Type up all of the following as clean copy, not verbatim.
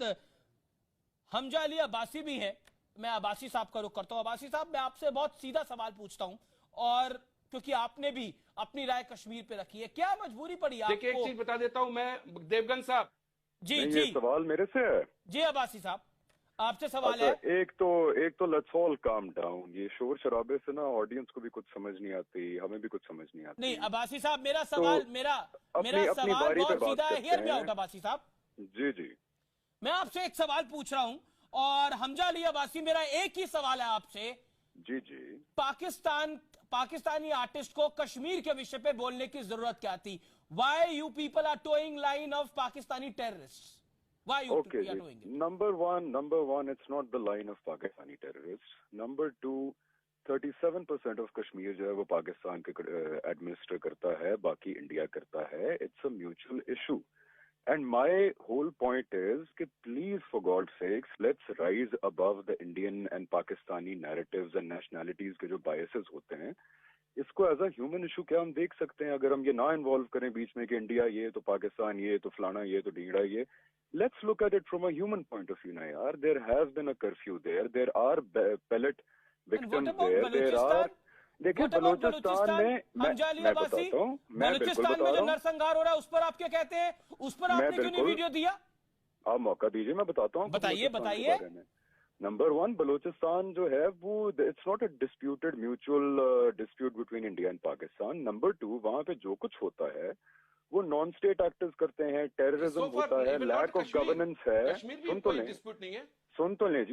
साथ हमजा अली अब्बासी भी हैं। मैं अब्बासी साहब का रुख करता हूं। अब्बासी साहब, मैं आपसे बहुत सीधा सवाल पूछता हूं, और क्योंकि आपने भी अपनी राय कश्मीर पे रखी है, क्या मजबूरी पड़ी आपको? देखिए, एक चीज बता देता हूं मैं, देवगन साहब। जी नहीं, जी, ये सवाल मेरे से है। जी अब्बासी साहब, आपसे सवाल अच्छा, है। एक तो लेट्स ऑल काम डाउन। ये शोर शराबे से ना ऑडियंस को भी कुछ समझ नहीं आती, हमें भी कुछ समझ नहीं नहीं आती। अब्बासी साहब, मेरा तो सवाल मेरा अपनी अपनी सवाल बारी पे बहुत बात सीधा है। करते हियर मी हैं। आउट अब्बासी साहब, जी जी मैं आपसे एक सवाल पूछ रहा हूं, और हमजा अली अब्बासी, मेरा एक ही सवाल है आपसे। जी जी। पाकिस्तानी आर्टिस्ट को कश्मीर के विषय पे बोलने की जरूरत क्या थी? Why you people are towing line of Pakistani terrorist? Why you Okay, are towing it? number one, it's not the line of Pakistani terrorists. Number two, 37% of Kashmir जो है वो पाकिस्तान के एडमिनिस्टर करता है, बाकी इंडिया करता है. It's a mutual issue. And my whole point is कि please, for God's sakes, let's rise above the Indian and Pakistani narratives and nationalities के जो biases होते हैं. इसको एज अ ह्यूमन इशू क्या हम देख सकते हैं? अगर हम ये ना इन्वॉल्व करें बीच में कि इंडिया ये तो पाकिस्तान ये तो फलाना ये तो ढींगड़ा ये, let's look at it from a human point of view ना यार. There has been a curfew there are pellet victims there are. देखिए बलूचिस्तान में मैं बताता हूँ, मैं बिल्कुल बलूचिस्तान बता में रहा जो हूँ. नरसंहार हो रहा है उस पर आप क्या कहते हैं? उस पर आपने क्यों नहीं वीडियो दिया? आप मौका दीजिए, मैं बताता हूँ. बताइए। नंबर वन, बलूचिस्तान जो है वो it's not a disputed mutual dispute between India and Pakistan. Number two, वहां पे जो कुछ होता है वो नॉन स्टेट एक्टर्स करते हैं, टेररिज्म होता है, लैक ऑफ गवर्नेंस है. सुन तो लें,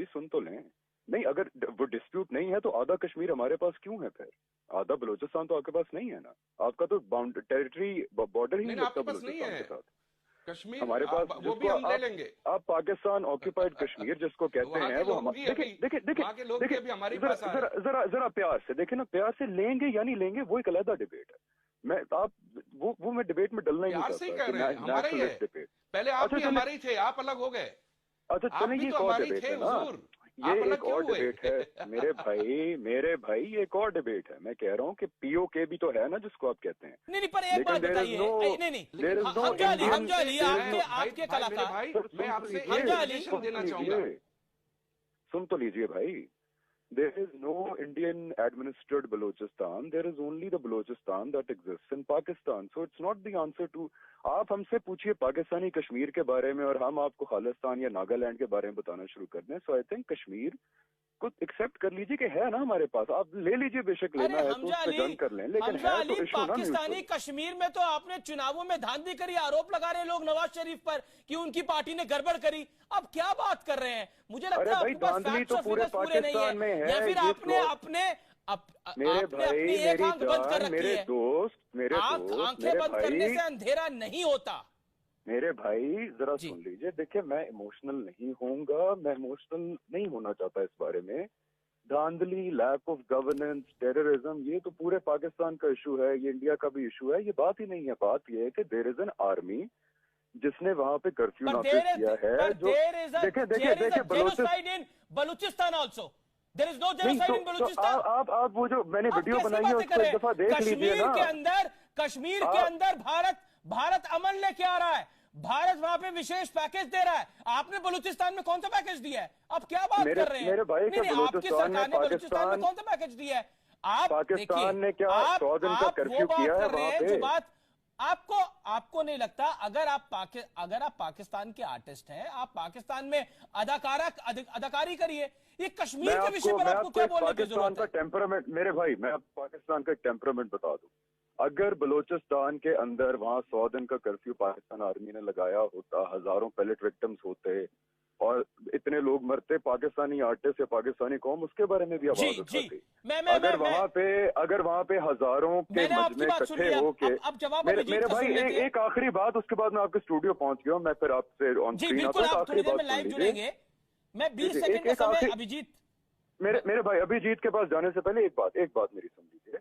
सुन तो लें. नहीं, अगर वो डिस्प्यूट नहीं है तो आधा कश्मीर हमारे पास क्यों है फिर? आधा बलूचिस्तान तो आपके पास नहीं है ना. आपका तो टेरिटरी बॉर्डर ही नहीं लगता बलूचिस्तान के साथ. कश्मीर हमारे पास वो भी हम ले लेंगे. आप पाकिस्तान ऑक्यूपाइड कश्मीर जिसको कहते हैं वो हम देखिए जरा प्यार से देखे ना, प्यार से लेंगे या नहीं लेंगे वो एक अलग डिबेट है. मैं डिबेट में डलना ही नहीं चाहता. हमारे ही है. पहले आप भी हमारे ही थे, आप अलग हो गए. अच्छा चलिए, ये एक और डिबेट है ना, ये एक और डिबेट है मेरे भाई ये एक और डिबेट है. मैं कह रहा हूँ कि पीओके भी तो है ना जिसको आप कहते हैं. नहीं, पर एक बात बताइए. हमजा अली, आपके कलाकार, मैं आपसे एक देना चाहूंगा. सुन तो लीजिए भाई. There is no Indian administered Balochistan. There is only the Balochistan that exists in Pakistan. So it's not the answer to. आप हमसे पूछिए पाकिस्तानी कश्मीर के बारे में और हम आपको खालिस्तान या नागालैंड के बारे में बताना शुरू कर दें. सो आई थिंक कश्मीर को एक्सेप्ट कर लीजिए कि है ना हमारे पास. आप ले लीजिए, बेशक लेना है तो उस पे जंग कर लें, लेकिन है तो इशू ना. पाकिस्तानी कश्मीर में तो आपने चुनावों में धांधली करी, आरोप लगा रहे लोग नवाज शरीफ पर कि उनकी पार्टी ने गड़बड़ करी. अब क्या बात कर रहे हैं? मुझे लगता है आपके पास फैक्ट्स और फिगर्स पूरे नहीं है, या फिर आपने मेरे भाई, मेरे दोस्त, आंखें बंद करने से अंधेरा नहीं होता. मेरे भाई जरा सुन लीजिए. देखिए, मैं इमोशनल नहीं होऊंगा, मैं इमोशनल नहीं होना चाहता इस बारे में. धांधली, लैक ऑफ गवर्नेंस, टेररिज्म, ये तो पूरे पाकिस्तान का इशू है, ये इंडिया का भी इशू है. ये बात ही नहीं है. बात ये है कि देयर इज एन आर्मी जिसने वहां पे कर्फ्यू नाफिज किया है. जो देखिए Balochistan also there is no genocide in Balochistan. आप वो जो मैंने वीडियो बनाई है उसको एक दफा देख लीजिए ना. कश्मीर के अंदर भारत अमन लेके आ रहा है. भारत वहां पे विशेष पैकेज दे रहा है. आपने बलूचिस्तान में कौन सा पैकेज दिया है? आप क्या बात कर रहे हैं? मेरे भाई, नहीं, आपकी सरकार ने बलूचिस्तान में कौन सा पैकेज दिया है? आप पाकिस्तान ने क्या 100 दिन का कर्फ्यू किया है वहां पे? जो बात आपको नहीं लगता, अगर आप पाकिस्तान के आर्टिस्ट हैं, आप पाकिस्तान में अदाकारी करिए. ये कश्मीर के विषय पर आपको क्या बोलने की जरूरत है? टेम्परामेंट मेरे भाई, मैं आपको पाकिस्तान का टेम्परामेंट बता दूं. अगर बलूचिस्तान के अंदर वहां 100 दिन का कर्फ्यू पाकिस्तान आर्मी ने लगाया होता, हजारों पैलेट विक्टिम्स होते और इतने लोग मरते, पाकिस्तानी आर्टिस्ट या पाकिस्तानी कौम उसके बारे में भी आवाज उठाती. अगर वहां पे हजारों के मजमे इकट्ठे होके. मेरे भाई एक आखिरी बात, उसके बाद मैं आपके स्टूडियो पहुंच गया. मैं फिर आपसे ऑन स्क्रीन आता हूं. आखिरी बात सुन लीजिए. मैं 20 सेकंड का समय. अभिजीत, मेरे भाई, अभिजीत के पास जाने से पहले एक बात मेरी सुन लीजिए.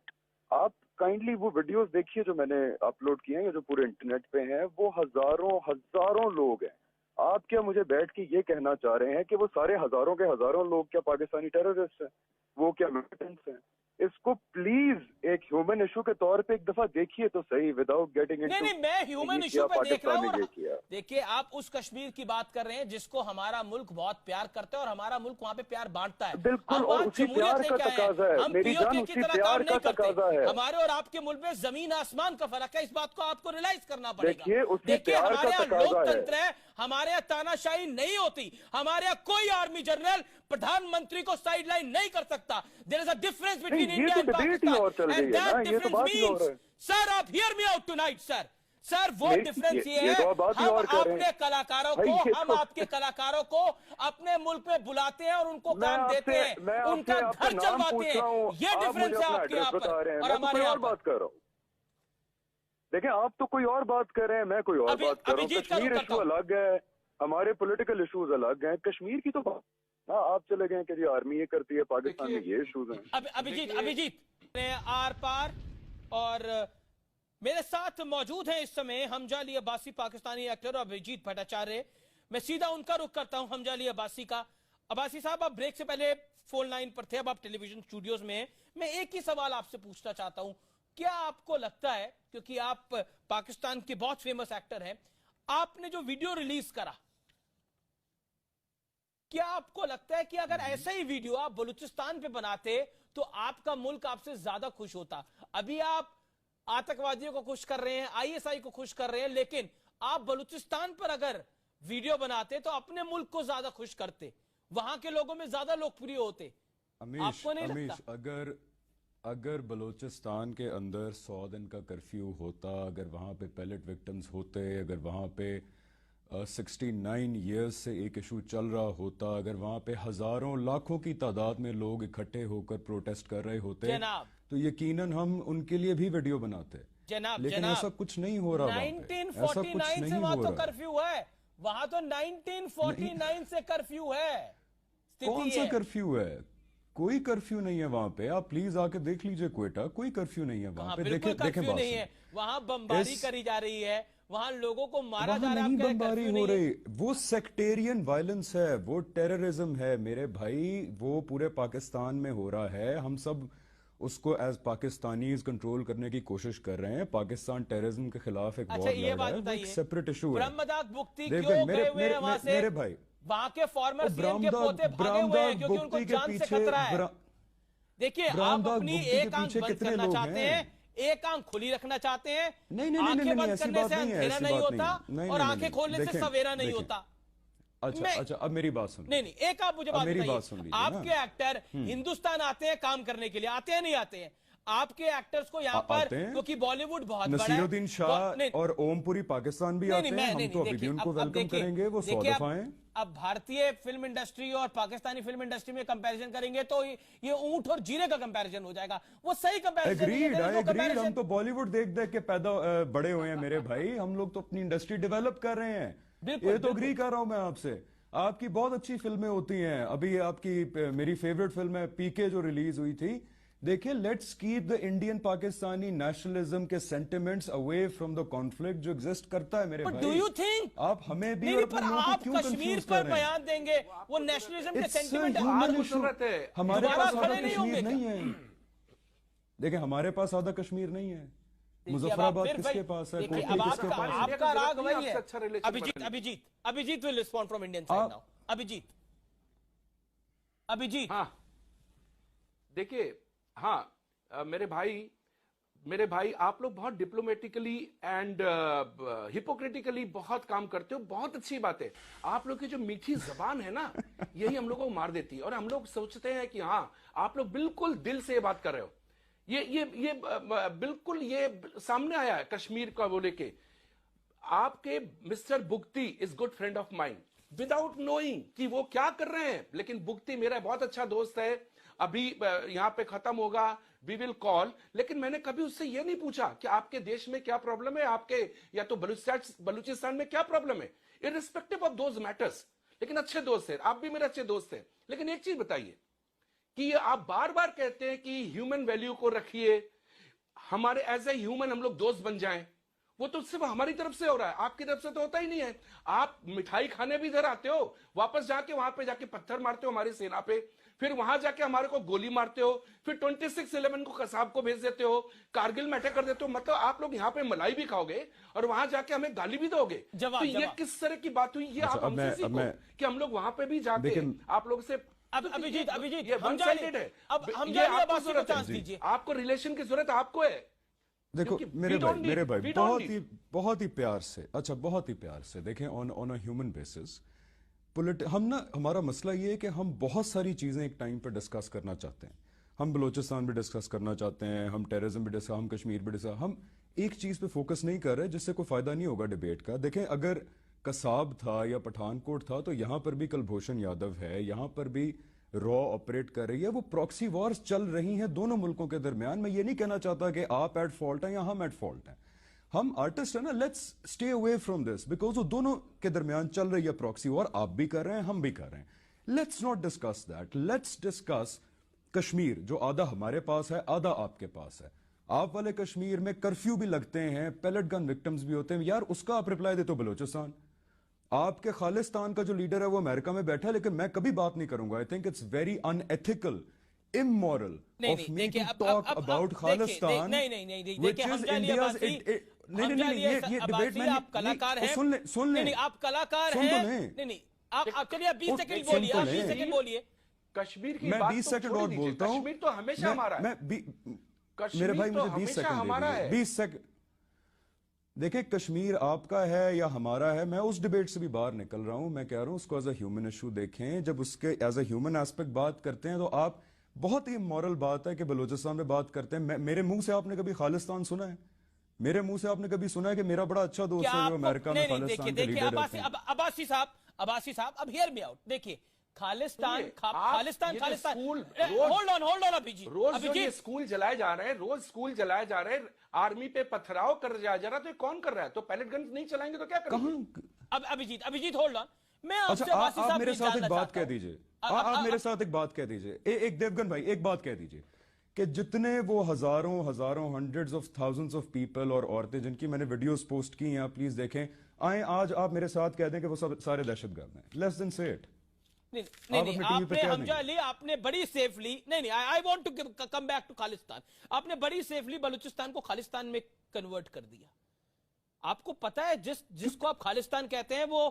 आप काइंडली वो वीडियोस देखिए जो मैंने अपलोड किए हैं, जो पूरे इंटरनेट पे हैं. वो हजारों लोग हैं. आप क्या मुझे बैठ के ये कहना चाह रहे हैं कि वो सारे हजारों के हजारों लोग क्या पाकिस्तानी टेररिस्ट हैं? वो क्या मिलिटेंट्स हैं? इसको प्लीज एक ह्यूमन इशू के तौर पे एक दफा देखिए तो सही, विदाउट गेटिंग इनटू। नहीं, मैं ह्यूमन इशू पे देख रहा हूँ। देखिए, आप उस कश्मीर की बात कर रहे हैं जिसको हमारा मुल्क बहुत प्यार करता है और हमारा मुल्क वहाँ पे प्यार बांटता है। बिल्कुल, और उसी प्यार का तकाजा है, मेरी जान, उसी प्यार का तकाजा है। हमारे और आपके मुल्क में जमीन आसमान का फर्क है, इस बात को आपको रियलाइज करना पड़ेगा। देखिए, हमारे यहाँ लोकतंत्र है, हमारे यहाँ तानाशाही नहीं होती, हमारे यहाँ कोई आर्मी जनरल प्रधानमंत्री को साइडलाइन नहीं कर सकता। There is a difference between India and Pakistan, and that difference means, sir आप hear me out tonight sir, वो डिफरेंस ये है, हम अपने कलाकारों को, हम आपके कलाकारों को अपने मुल्क में बुलाते हैं और उनको काम देते हैं, उनका घर चलवाते हैं। ये डिफरेंस है आपके यहाँ पर और हमारे यहाँ बात कर रहा हूँ। देखिए, आप तो कोई और बात कर रहे हैं, मैं कोई और बात कर रहा हूँ। कश्मीर इशू अलग है, हमारे पॉलिटिकल इश्यूज अलग हैं। कश्मीर की तो बात, हाँ, आप चले गए कि जी आर्मी ये करती है, पाकिस्तान में ये इश्यूज हैं। अभिजीत आर पार और मेरे साथ मौजूद हैं इस समय हमजा अली अब्बासी, पाकिस्तानी एक्टर, और अभिजीत भट्टाचार्य। मैं सीधा उनका रुख करता हूं, हमजा अली अब्बासी का। अब्बासी साहब, आप ब्रेक से पहले फोन लाइन पर थे, अब आप टेलीविजन स्टूडियोज में हैं। मैं एक ही सवाल आपसे पूछना चाहता हूं, क्या आपको लगता है, क्योंकि आप पाकिस्तान के बहुत फेमस एक्टर हैं, आपने जो वीडियो रिलीज करा, क्या आपको लगता है कि अगर ऐसा ही वीडियो आप बलूचिस्तान पे बनाते तो आपका मुल्क आपसे ज्यादा खुश होता? अभी आप आतंकवादियों को खुश कर रहे हैं, आईएसआई को खुश कर रहे हैं, लेकिन आप बलूचिस्तान पर अगर वीडियो बनाते तो अपने मुल्क को ज्यादा खुश करते, वहां के लोगों में ज्यादा लोकप्रिय होते। आपको नहीं लगता? अगर बलूचिस्तान के अंदर 100 दिन का कर्फ्यू होता, अगर वहां पे पैलेट विक्टिम्स होते, अगर वहां पे 69 ईयर्स से एक इशू चल रहा होता, अगर वहां पे हजारों लाखों की तादाद में लोग इकट्ठे होकर प्रोटेस्ट कर रहे होते, तो यकीनन हम उनके लिए भी वीडियो बनाते। लेकिन ऐसा कुछ नहीं हो रहा। 1949 से वहां तो कर्फ्यू है, वहां तो 1949 से कर्फ्यू है। कौन सा कर्फ्यू है? कोई कर्फ्यू नहीं है वहां पे। आप प्लीज आके देख लीजिए क्वेटा, कोई कर्फ्यू नहीं है वहां पे। देखें नहीं है, वहां बमबारी करी जा रही है, वहां लोगों को मारा जा रहा है। बमबारी हो रही, वो सेक्टेरियन वायलेंस है, वो टेररिज्म है मेरे भाई, वो पूरे पाकिस्तान में हो रहा है। हम सब उसको एज पाकिस्तानीज कंट्रोल करने की कोशिश कर रहे हैं। पाकिस्तान टेररिज्म के खिलाफ एक बहुत लड़ है, एक सेपरेट इशू है। मेरे भाई, वहां के फॉर्मर सीएम के पोते भागे हुए हैं क्योंकि उनको जान से खतरा है। देखिए, आप अपनी एक आंख बंद करना चाहते हैं, एक आंख खुली रखना चाहते हैं। आंखें बंद करने से अंधेरा नहीं होता और आंखें खोलने से सवेरा नहीं होता। अच्छा, अब मेरी बात सुन। नहीं, एक आप मुझे बात बताइए, आपके एक्टर हिंदुस्तान आते हैं काम करने के लिए, आते हैं नहीं आते हैं? आपके एक्टर्स को यहाँ पर, क्योंकि बॉलीवुड बहुत बड़ा है, नसीरुद्दीन शाह और ओमपुरी पाकिस्तान भी आते हैं, हम तो अभी भी उनको वेलकम करेंगे, वो 100 दफा हैं। अब भारतीय फिल्म इंडस्ट्री और पाकिस्तानी फिल्म इंडस्ट्री में कंपैरिजन करेंगे तो ये ऊंट और जीरे का कंपैरिजन हो जाएगा। वो सही कंपैरिजन नहीं है। हम तो बॉलीवुड देख देख के पैदा बड़े हुए हैं मेरे भाई, हम लोग तो अपनी इंडस्ट्री डेवलप कर रहे हैं। ये तो अग्री कर रहा हूं मैं आपसे। आपकी बहुत अच्छी फिल्में होती हैं। अभी आपकी मेरी फेवरेट फिल्म है पीके जो रिलीज हुई थी। देखिए, let's keep the Indian Pakistani nationalism के sentiments away from the conflict जो एग्जिस्ट करता है मेरे भाई। डू यू थिंक आप हमें भी पर आप कश्मीर पर बयान देंगे, वो नेशनलिज्म के सेंटिमेंट है। हमारे पास आधा कश्मीर नहीं है। देखिए, हमारे पास आधा कश्मीर नहीं है। मुजफ्फराबाद किसके पास है? आपका राग वही है। Abhijit will respond from Indian side now. Abhijit, हाँ, देखिए, हाँ, मेरे भाई आप लोग बहुत डिप्लोमेटिकली एंड हिपोक्रेटिकली बहुत काम करते हो, बहुत अच्छी बात है। आप लोग की जो मीठी जबान है ना, यही हम लोगों को मार देती है, और हम लोग सोचते हैं कि हाँ, आप लोग बिल्कुल दिल से ये बात कर रहे हो। ये बिल्कुल ये सामने आया है कश्मीर का वो लेके। आपके mister Bugti is good friend of mind without knowing कि वो क्या कर रहे हैं, लेकिन बुगती मेरा बहुत अच्छा दोस्त है। अभी यहां पे खत्म होगा, वी विल कॉल, लेकिन मैंने कभी उससे यह नहीं पूछा कि आपके देश में क्या प्रॉब्लम है, आपके या तो बलूचिस्तान में क्या प्रॉब्लम है, इररिस्पेक्टिव ऑफ दोज मैटर्स। लेकिन अच्छे दोस्त हैं, आप भी मेरे अच्छे दोस्त हैं। लेकिन एक चीज बताइए कि आप बार बार कहते हैं कि ह्यूमन वैल्यू को रखिए, हमारे एज ए ह्यूमन हम लोग दोस्त बन जाएं, वो तो सिर्फ हमारी तरफ से हो रहा है, आपकी तरफ से तो होता ही नहीं है। आप मिठाई खाने भी इधर आते हो, वापस जाके वहां पे जाके पत्थर मारते हो हमारी सेना पे, फिर वहां जाके हमारे को गोली मारते हो, फिर 26/11 को कसाब को भेज देते हो, कारगिल में अटैक कर देते हो। मतलब आप लोग यहाँ पे मलाई भी खाओगे और वहां जाके हमें गाली भी दोगे। तो ये किस तरह की बात हुई? ये आप हमसे सीखो कि हम लोग वहां पे भी जाके आप लोग से अभिजीत ये वन साइडेड है। अब हम ये आपको को चांस जरूरत दीजिए। है, आपको रिलेशन की जरूरत आपको है। देखो मेरे भाई बहुत ही प्यार से, अच्छा बहुत ही प्यार से देखें, ऑन अ ह्यूमन बेसिस हम ना, हमारा मसला ये है कि हम बहुत सारी चीजें एक टाइम पर डिस्कस करना चाहते हैं। हम बलूचिस्तान भी डिस्कस करना चाहते हैं, हम टेररिज्म भी डिस्कस, हम कश्मीर भी डिस्कस, हम एक चीज पे फोकस नहीं कर रहे जिससे कोई फायदा नहीं होगा डिबेट का। देखें, अगर कसाब था या पठानकोट था तो यहां पर भी कुलभूषण यादव है, यहां पर भी रॉ ऑपरेट कर रही है, वो प्रॉक्सी वॉर्स चल रही हैं दोनों मुल्कों के दरमियान। मैं ये नहीं कहना चाहता कि आप एट फॉल्ट हैं या हम एट फॉल्ट हैं, हम आर्टिस्ट है ना, let's stay away from this, because वो दोनों के दरमियान चल रही है प्रॉक्सी वॉर, आप भी कर रहे हैं हम भी कर रहे हैं। Let's not discuss that, let's discuss Kashmir, जो आधा हमारे पास है आधा आपके पास है। आप वाले कश्मीर में कर्फ्यू भी लगते हैं, पैलेट गन विक्टिम्स भी होते हैं, यार उसका आप रिप्लाई देते हो बलूचिस्तान। आपके खालिस्तान का जो लीडर है वो अमेरिका में बैठा है, लेकिन मैं कभी बात नहीं करूंगा। I think it's very unethical, immoral of me to talk about Khalistan, which is India's नहीं, ये डिबेट में आप कलाकार हैं, सुन ले आप कलाकार हैं, नहीं आप चलिए 20 सेकंड बोलिए, आप 20 सेकंड बोलिए। कश्मीर की मैं बात 20 तो सेकंड छोड़ और दीजिए, बोलता हूं, कश्मीर तो हमेशा हमारा है। मेरे भाई मुझे 20 सेकंड दे दीजिए, 20 सेकंड। देखिए, कश्मीर आपका है या हमारा है, मैं उस डिबेट से भी बाहर निकल रहा हूं। मैं कह रहा हूं उसको एज अ ह्यूमन इशू देखें। जब उसके एज अ ह्यूमन एस्पेक्ट बात करते हैं तो आप, बहुत ही मॉरल बात है कि बलूचिस्तान में बात करते हैं। मेरे मुंह से आपने कभी खालिस्तान सुना है? मेरे मुंह से आपने कभी सुना है कि मेरा बड़ा अच्छा दोस्त है जो अमेरिका में खालिस्तान के लीडर रहते हैं? अब्बासी साहब अब हियर मी आउट। देखिए, खालिस्तान होल्ड ऑन अभिजीत, रोज ये स्कूल जलाए जा रहे हैं, रोज स्कूल जलाए जा रहे हैं, आर्मी पे पथराव कर जा रहा है, तो कौन कर रहा है? तो पैलेट गन नहीं चलाएंगे तो क्या करेंगे? अब अभिजीत होल्ड ऑन, मैं आपसे अच्छा, आप मेरे साथ एक बात कह दीजिए, आप मेरे साथ एक बात कह दीजिए, एक देवगन भाई एक बात कह दीजिए कि जितने वो हजारों hundreds of thousands of people और औरतें जिनकी मैंने वीडियोस पोस्ट की हैं, आप प्लीज देखें, आए आज आप मेरे साथ कह दें कि वो सब सारे दहशतगर्द हैं, लेस देन से इट। नहीं, आपने हमजा अली, आपने बड़ी सेफली, नहीं I want to come back to Khalistan, आपने बड़ी सेफली बलूचिस्तान को खालिस्तान में कन्वर्ट कर दिया। आपको पता है जिसको आप खालिस्तान कहते हैं वो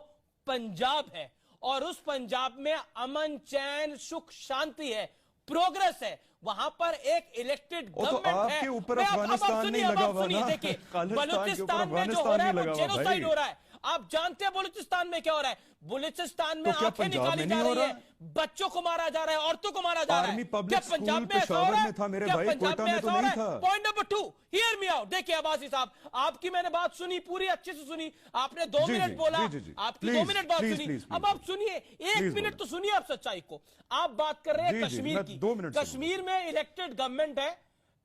पंजाब है, और उस पंजाब में अमन चैन सुख शांति है, प्रोग्रेस है, वहां पर एक इलेक्टेड गवर्नमेंट है। आपके ऊपर अफगानिस्तान नहीं लगा हुआ ना, देखिए बलूचिस्तान में जो हो रहा है वो जेनोसाइड हो रहा है। आप जानते हैं बलूचिस्तान में क्या हो रहा है? बलूचिस्तान में आंखें निकाली जा रही है, बच्चों को मारा जा रहा है, औरतों को मारा जा रहा है। क्या पंजाब में ऐसा हो रहा है? क्या पंजाब में ऐसा हो रहा है? Point number 2, here me out. देखिए अब्बासी साहब, आपकी मैंने बात सुनी, पूरी अच्छे से सुनी, आपने 2 मिनट बोला, आपकी 2 मिनट बात सुनी। अब आप सुनिए, 1 मिनट तो सुनिए आप सच्चाई को। आप बात कर रहे हैं कश्मीर की, कश्मीर में इलेक्टेड गवर्नमेंट है,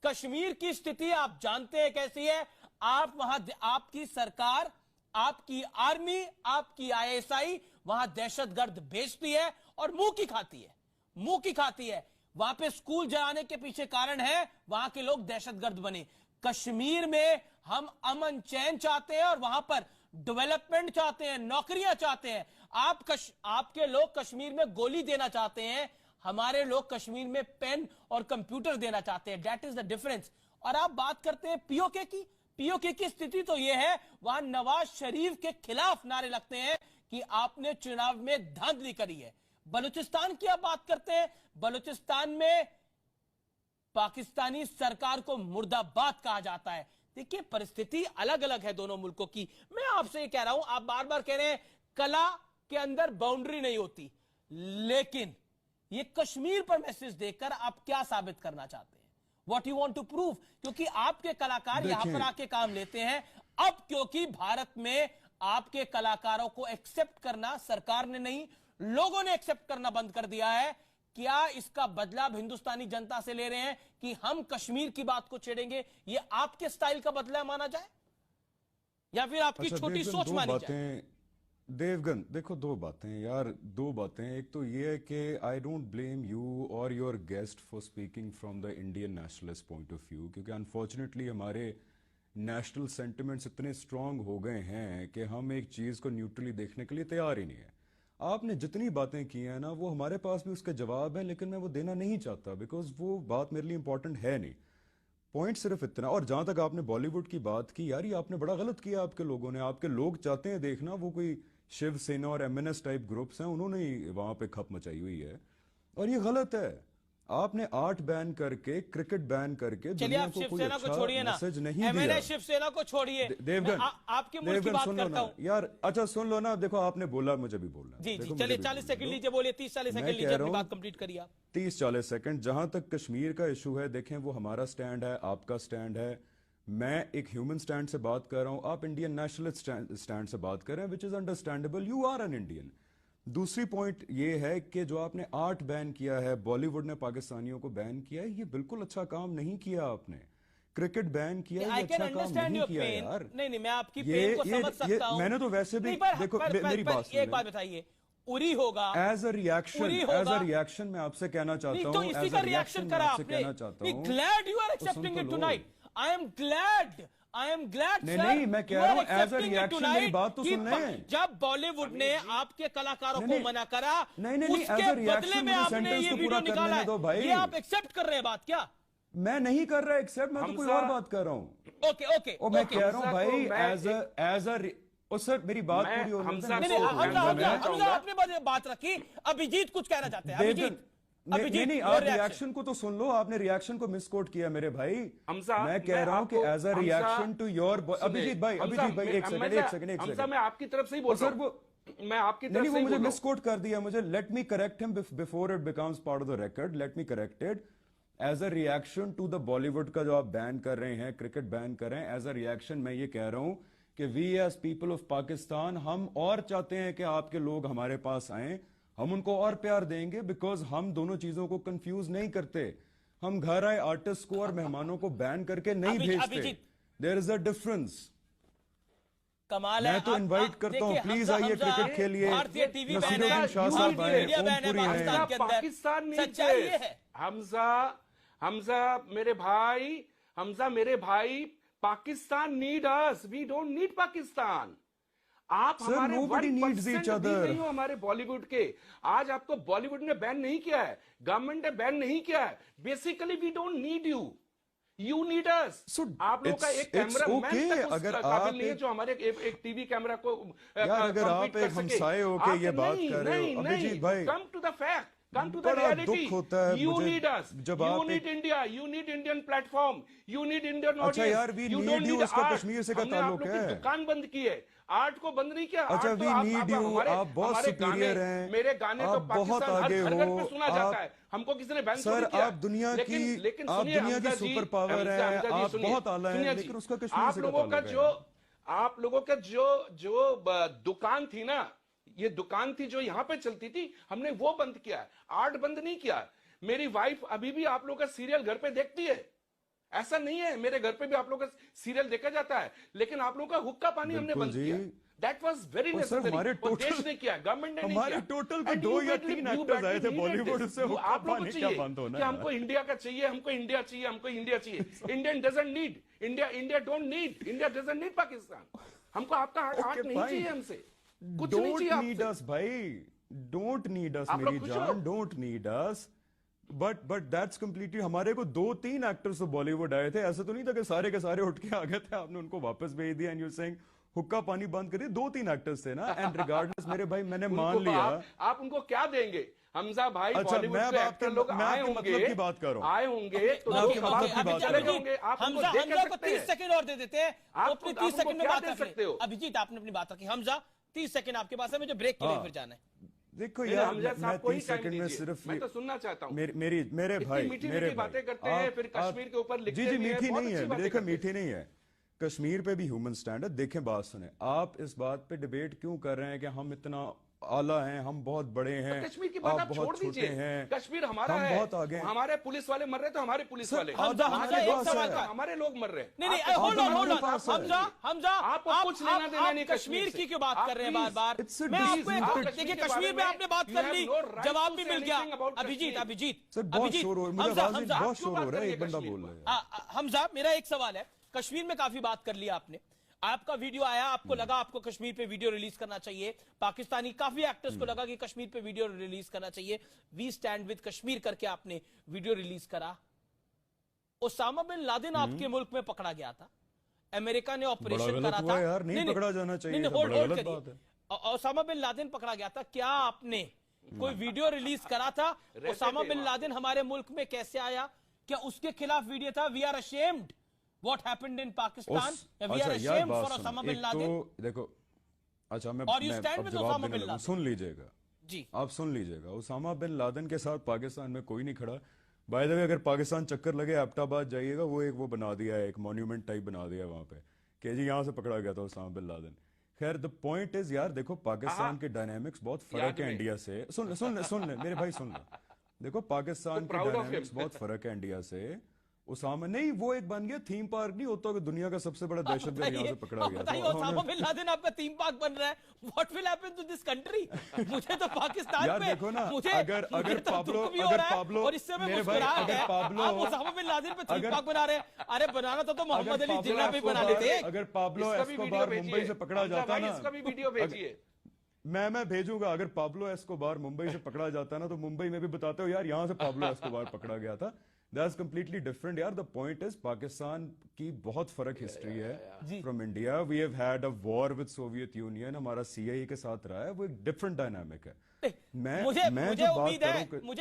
कश्मीर की स्थिति आप जानते हैं कैसी है। आप वहां, आपकी सरकार, आपकी आर्मी, आपकी आईएसआई वहां दहशतगर्द भेजती है और मुंह की खाती है। वहां पे स्कूल जलाने के पीछे कारण है वहां के लोग दहशतगर्द बने। कश्मीर में हम अमन चैन चाहते हैं और वहां पर डेवलपमेंट चाहते हैं, नौकरियां चाहते हैं। आपके लोग कश्मीर में गोली देना चाहते हैं, हमारे लोग कश्मीर में पेन और कंप्यूटर देना चाहते हैं। That is the difference. और आप बात करते हैं पीओके की स्थिति तो यह है, वहां नवाज शरीफ के खिलाफ नारे लगते हैं कि आपने चुनाव में धांधली करी है। बलूचिस्तान की आप बात करते हैं, बलूचिस्तान में पाकिस्तानी सरकार को मुर्दाबाद कहा जाता है। देखिए, परिस्थिति अलग अलग है दोनों मुल्कों की। मैं आपसे ये कह रहा हूं, आप बार बार कह रहे हैं कला के अंदर बाउंड्री नहीं होती, लेकिन ये कश्मीर पर मैसेज देकर आप क्या साबित करना चाहते हैं? What you want to prove? क्योंकि आपके कलाकार यहां पर आके काम लेते हैं। अब क्योंकि भारत में आपके कलाकारों को एक्सेप्ट करना सरकार ने नहीं, लोगों ने एक्सेप्ट करना बंद कर दिया है। क्या इसका बदला हिंदुस्तानी जनता से ले रहे हैं कि हम कश्मीर की बात को छेड़ेंगे? ये आपके स्टाइल का बदला माना जाए या फिर आपकी छोटी सोच मानी जाए? देवगन, देखो दो बातें। एक तो ये है कि आई डोंट ब्लेम यू और your guest for speaking from the Indian nationalist point of view, क्योंकि अनफॉर्चुनेटली हमारे नेशनल सेंटिमेंट्स इतने स्ट्रांग हो गए हैं कि हम एक चीज को न्यूट्रली देखने के लिए तैयार ही नहीं है। आपने जितनी बातें की हैं ना, वो हमारे पास भी उसके जवाब हैं, लेकिन मैं वो देना नहीं चाहता बिकॉज वो बात मेरे लिए इंपॉर्टेंट है नहीं। पॉइंट सिर्फ इतना। और जहां तक आपने बॉलीवुड की बात की, यार ये आपने बड़ा गलत किया। आपके लोगों ने, आपके लोग चाहते हैं देखना वो कोई शिवसेना और एमएनएस टाइप ग्रुप्स हैं, उन्होंने ही वहां पे खप मचाई हुई है और ये गलत है। आपने आर्ट बैन करके, क्रिकेट बैन करके दुनिया को कोई अच्छा मैसेज नहीं दिया। मैंने शिवसेना को छोड़िए, देवगन आपके मुल्क की बात करता हूं यार। अच्छा सुन लो ना, देखो आपने बोला, मुझे भी बोलना। जी जी, चलिए 40 सेकंड लीजिए, बोलिए 30-40 सेकंड लीजिए, अपनी बात कंप्लीट करिए आप। 30-40 सेकंड। जहां तक कश्मीर का इशू है, देखें वो हमारा स्टैंड है, आपका स्टैंड है। मैं एक ह्यूमन स्टैंड से बात कर रहा हूं, आप इंडियन नेशनलिस्ट स्टैंड से बात कर रहे हैं, which is understandable, you are an Indian. दूसरी पॉइंट ये है कि जो आपने आर्ट बैन किया है, बॉलीवुड ने पाकिस्तानियों को बैन किया है, ये बिल्कुल अच्छा काम नहीं किया आपने। क्रिकेट बैन किया, ये अच्छा काम नहीं किया यार। नहीं, मैं आपकी पेन को समझ सकता हूं। मैंने तो वैसे भी देखो, मेरी बात एक बात बताइए, उरी होगा एज अ रिएक्शन मैं आपसे कहना चाहता हूं, तो इसी का रिएक्शन करा आपने। Glad you are accepting it tonight, I am glad नहीं, मैं कह रहा हूं एज अ रिएक्शन, मेरी बात तो सुन लें। जब बॉलीवुड ने आपके कलाकारों को मना करा, नहीं, उसके बदले में आपने ये वीडियो निकाला है, ये आप एक्सेप्ट कर रहे हैं बात? क्या मैं नहीं कर रहा एक्सेप्ट, मैं तो कोई और बात कर रहा हूं। ओके, मैं कह रहा हूं भाई एज अ सर, मेरी बात पूरी होने दो। आपने बात रखी, अभिजीत कुछ कहना चाहते हैं। नहीं, आप रिएक्शन को तो सुन लो, आपने रिएक्शन को मिसकोट किया मेरे भाई। मैं कह रहा हूं कि as a reaction to your Abhijit भाई एक सेकंड मैं आपकी तरफ से ही बोल रहा हूं। मैं आपकी तरफ से वो मुझे मिसकोट कर दिया मुझे। Let me correct him before it becomes part of the record. Let me correct it as a reaction to the Bollywood का जो आप बैन कर रहे हैं, क्रिकेट बैन कर रहे हैं, एज अ रिएक्शन मैं ये कह रहा हूं कि we as people of Pakistan, हम और चाहते हैं कि आपके लोग हमारे पास आए, हम उनको और प्यार देंगे बिकॉज हम दोनों चीजों को कंफ्यूज नहीं करते। हम घर आए आर्टिस्ट को और मेहमानों को बैन करके नहीं भेजते। There is a difference. कमाल है। मैं तो इनवाइट करता हूं, प्लीज आइए क्रिकेट खेलिए। भारतीय टीवी बैन है, शाह साहब आए, पाकिस्तान के अंदर सच्चाई ये है। हमजा मेरे भाई, Pakistan need us, we don't need Pakistan. आप हमारे 1% भी नहीं हो हमारे बॉलीवुड के। आज आपको बॉलीवुड ने बैन नहीं किया है, गवर्नमेंट ने बैन नहीं किया है। Basically we don't need you, you need us. आप लोगों का एक कैमरा मैन अगर काबिल नहीं है जो हमारे एक टीवी कैमरा को अगर आप एक हमसाए हो के ये बात कर रहे हो अभिजीत भाई, come to the fact, come to the reality. You need us. You need India. You need Indian platform. You need Indian audience. अच्छा यार, we need you, उसका कश्मीर से का ताल्लुक है। दुकान बंद की है, आर्ट को बंद नहीं किया। अच्छा, we need you, आप बहुत सुपीरियर हैं, मेरे गाने तो पाकिस्तान हर घर पे सुना जाता है। हमको किसी ने बैन सर, आप दुनिया की सुपर पावर है, आप बहुत आला हैं, लेकिन उसका कश्मीर से का ताल्लुक है। आप लोगों का जो दुकान थी ना, ये दुकान थी जो यहां पे चलती थी, हमने वो बंद किया है, आर्ट बंद नहीं किया। मेरी वाइफ अभी भी आप लोगों का सीरियल घर पे देखती है, ऐसा नहीं है, मेरे घर पे भी आप लोगों का सीरियल देखा जाता है, लेकिन आप लोगों का हुक्का पानी हमने बंद किया। That was very necessary. देश ने किया, गवर्नमेंट ने नहीं किया। हमारे टोटल के 2 या 3 एक्टर्स आए थे बॉलीवुड से, हुक्का पानी क्या बंद होना है? हमको इंडिया का चाहिए, हमको इंडिया चाहिए, हमको इंडिया चाहिए। Indian doesn't need India, India don't need, India doesn't need Pakistan. हमको आपका आर्ट नहीं चाहिए, हमसे कुछ नहीं चाहिए। डोंट नीड अस भाई, डोंट नीड अस मेरी जान, don't need us. But that's completely, हमारे को 2-3 एक्टर्स तो बॉलीवुड आए थे, ऐसा तो नहीं था कि सारे के सारे उठ के आ गए थे, आपने उनको वापस भेज दिया। एंड यू सेइंग हुक्का पानी बंद कर दिया। 2-3 एक्टर्स थे ना। एंड रिगार्डलेस मेरे भाई, मैंने मान लिया। आप उनको क्या देंगे हमजा भाई? अच्छा, मैं आपके लोग आए होंगे, मतलब की बात कर रहा हूं, आए होंगे तो हमजा को 30 सेकंड और दे देते हैं, आप अपनी 30 सेकंड में बात कर सकते हो। अभिजीत, आपने अपनी बात रखी। हमजा 30 सेकंड आपके पास है, मुझे ब्रेक के लिए फिर जाना है। देखो यार, मैं 30 सेकंड में सिर्फ मैं तो सुनना चाहता हूं। मेरे भाई, मेरे बातें करते हैं, फिर कश्मीर के ऊपर लिखते हैं। जी, मीठी नहीं है, देखो मीठी नहीं है। कश्मीर पे भी ह्यूमन स्टैंड है। देखें, बात सुने, आप इस बात पे डिबेट क्यों कर रहे हैं कि हम इतना आला हैं, हम बहुत बड़े हैं, तो कश्मीर की बात आप छोड़ दीजिए। कश्मीर हमारा है, बहुत आगे। हमारे पुलिस वाले मर रहे तो हमारे पुलिस वाले, हमारे लोग मर रहे हैं। नहीं, होल्ड ऑन हमजा, आपको कुछ लेना देना नहीं। कश्मीर की क्यों बात कर रहे हैं बार-बार? मैं आपको देखिए, कश्मीर में आपने बात कर ली, जवाब भी मिल गया। अभिजीत, बहुत शोर हो रहा है, एक बंदा बोल रहा है। हमजा, मेरा एक सवाल है, कश्मीर में काफी बात कर लिया आपने, आपका वीडियो आया, आपको लगा आपको कश्मीर पे वीडियो रिलीज करना चाहिए, पाकिस्तानी काफी एक्टर्स को लगा कि कश्मीर पे वीडियो रिलीज करना चाहिए, वी स्टैंड विद कश्मीर करके आपने वीडियो रिलीज करा। ओसामा बिन लादेन आपके मुल्क में पकड़ा गया था, अमेरिका ने ऑपरेशन करा था यार, नहीं पकड़ा जाना चाहिए, होल्ड गलत बात है। ओसामा बिन लादेन पकड़ा गया था, क्या आपने कोई वीडियो रिलीज करा था? ओसामा बिन लादेन हमारे मुल्क में कैसे आया? क्या उसके खिलाफ वीडियो था? We are ashamed what happened in Pakistan, we are ashamed for Osama bin Laden. देखो, अच्छा मैं और you stand with Osama bin Laden. सुन लीजिएगा जी, आप सुन लीजिएगा, ओसामा बिन लादेन के साथ पाकिस्तान में कोई नहीं खड़ा। बाय द वे, अगर पाकिस्तान चक्कर लगे एबटाबाद जाइएगा, वो बना दिया है, एक मॉन्यूमेंट टाइप बना दिया वहां पे कि जी यहाँ से पकड़ा गया था ओसामा बिन लादेन। खैर, द पॉइंट इज यार, देखो पाकिस्तान के डायनामिक्स बहुत फर्क है इंडिया से। सुन ले मेरे भाई, सुन ले। देखो पाकिस्तान के डायनामिक्स बहुत फर्क है इंडिया से। उसामा नहीं, वो एक बन गया थीम पार्क, नहीं होता कि दुनिया का सबसे बड़ा दहशतगर्द यहाँ से पकड़ा गया था। ओसामा बिन लादेन आपका थीम पार्क बन रहा है, what will happen to this country? मुझे तो पाकिस्तान यार में देखो ना, अगर पाब्लो और इससे मैं मुस्कुरा गया, आप ओसामा बिन लादेन पे थीम पार्क बना रहे हैं। अरे बनाना तो मोहम्मद अली जिन्ना भी बना लेते। अगर पाब्लो एस्कोबार मुंबई से पकड़ा जाता ना, इसका भी वीडियो भेजिए, मैं भेजूंगा। अगर पाब्लो एस्कोबार मुंबई से पकड़ा जाता ना, तो मुंबई में भी बताते हो यार यहाँ से पाब्लो एस्कोबार पकड़ा गया था। That's completely different यार। The point is, पाकिस्तान की बहुत फर्क हिस्ट्री है from India. We have had a war with Soviet Union, हमारा CIA के साथ रहा है, वो एक डिफरेंट डायनामिक है। मैं मुझे जो बात उम्मीद है, करूं